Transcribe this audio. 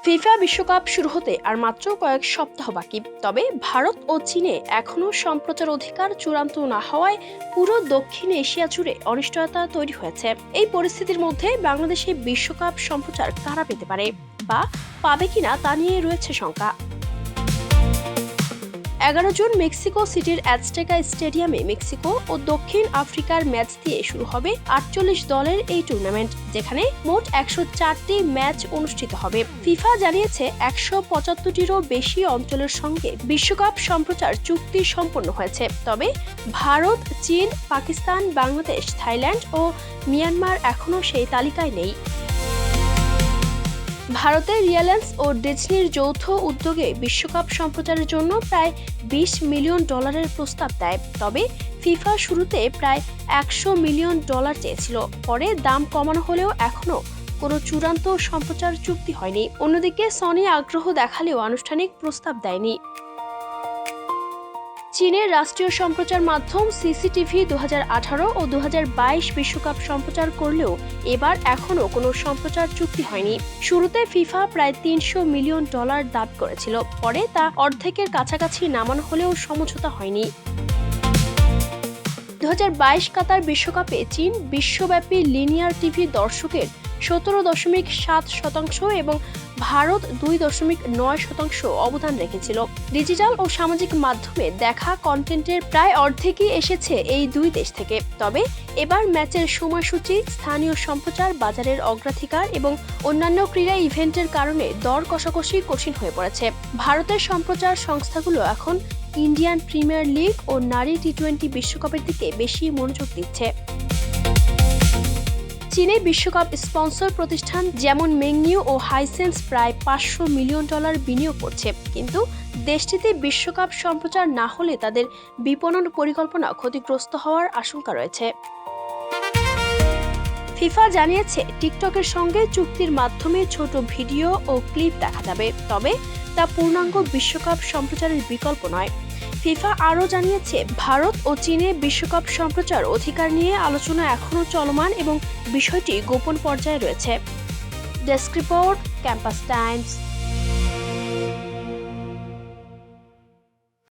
FIFA বিশ্বকাপ শুরু হতে আর মাত্র কয়েক সপ্তাহ বাকি। তবে ভারত ও চীনে এখনও সম্প্রচার অধিকার চূড়ান্ত না হওয়ায় পুরো দক্ষিণ এশিয়া জুড়ে অনিশ্চয়তা তৈরি হয়েছে। এই পরিস্থিতির মধ্যে বাংলাদেশে বিশ্বকাপ সম্প্রচার কারা পেতে পারে বা পাবে কিনা তা নিয়ে রয়েছে শঙ্কা। 11 জুন মেক্সিকো সিটির অ্যাজটেকা স্টেডিয়ামে মেক্সিকো ও দক্ষিণ আফ্রিকার ম্যাচ দিয়ে শুরু হবে 48 দলের এই টুর্নামেন্ট, যেখানে মোট 104টি ম্যাচ অনুষ্ঠিত হবে। ফিফা জানিয়েছে 175টিরও বেশি অঞ্চলের সঙ্গে বিশ্বকাপ সম্প্রচার চুক্তি সম্পন্ন হয়েছে। তবে ভারত, চীন, পাকিস্তান, বাংলাদেশ, থাইল্যান্ড ও মিয়ানমার এখনও সেই তালিকায় নেই। ভারতের রিলায়েন্স ও ডিজনির যৌথ উদ্যোগে বিশ্বকাপ সম্প্রচারের জন্য প্রায় $20 মিলিয়ন প্রস্তাব দেয়। তবে ফিফা শুরুতে প্রায় $100 মিলিয়ন চেয়েছিল। পরে দাম কমানো হলেও এখনও কোনো চূড়ান্ত সম্প্রচার চুক্তি হয়নি। অন্যদিকে সনি আগ্রহ দেখালেও আনুষ্ঠানিক প্রস্তাব দেয়নি। চীনের রাষ্ট্রীয় সম্প্রচার মাধ্যম সিসিটিভি 2018 ও 2022 বিশ্বকাপ সম্প্রচার করলেও এবার এখনও কোনো সম্প্রচার চুক্তি হয়নি। শুরুতে ফিফা প্রায় $300 মিলিয়ন দাবি করেছিল, পরে তা অর্ধেকের কাছাকাছি নামানো হলেও সমঝোতা হয়নি। 2022 কাতার বিশ্বকাপে চীন বিশ্বব্যাপী লিনিয়ার টিভি দর্শকের 17.7% এবং ভারত 2.9% অবদান রেখেছিল। ডিজিটাল ও সামাজিক মাধ্যমে দেখা কন্টেন্টের প্রায় অর্ধেকই এসেছে এই দুই দেশ থেকে। তবে এবার ম্যাচের সময়সূচি, স্থানীয় সম্প্রচার, বাজারের অগ্রাধিকার এবং অন্যান্য ক্রীড়া ইভেন্টের কারণে দর কষাকষি কঠিন হয়ে পড়েছে। ভারতের সম্প্রচার সংস্থাগুলো এখন ইন্ডিয়ান প্রিমিয়ার লিগ ও নারী টি-20 বিশ্বকাপের দিকে বেশি মনোযোগ দিচ্ছে। চীনে বিশ্বকাপ স্পন্সর প্রতিষ্ঠান যেমন মেংনিউ ও হাইসেন্স প্রায় $500 মিলিয়ন বিনিয়োগ করছে, কিন্তু দেশটিতে বিশ্বকাপ সম্প্রচার না হলে তাদের বিপণন পরিকল্পনা ক্ষতিগ্রস্ত হওয়ার আশঙ্কা রয়েছে। ফিফা জানিয়েছে টিকটকের সঙ্গে চুক্তির মাধ্যমে ছোট ভিডিও ও ক্লিপ দেখা যাবে, তবে তা পূর্ণাঙ্গ বিশ্বকাপ সম্প্রচারের বিকল্প নয়। ফিফা আরও জানিয়েছে ভারত ও চীনে বিশ্বকাপ সম্প্রচার অধিকার নিয়ে আলোচনা এখনও চলমান এবং বিষয়টি গোপন পর্যায়ে রয়েছে। Desk report, campus Times.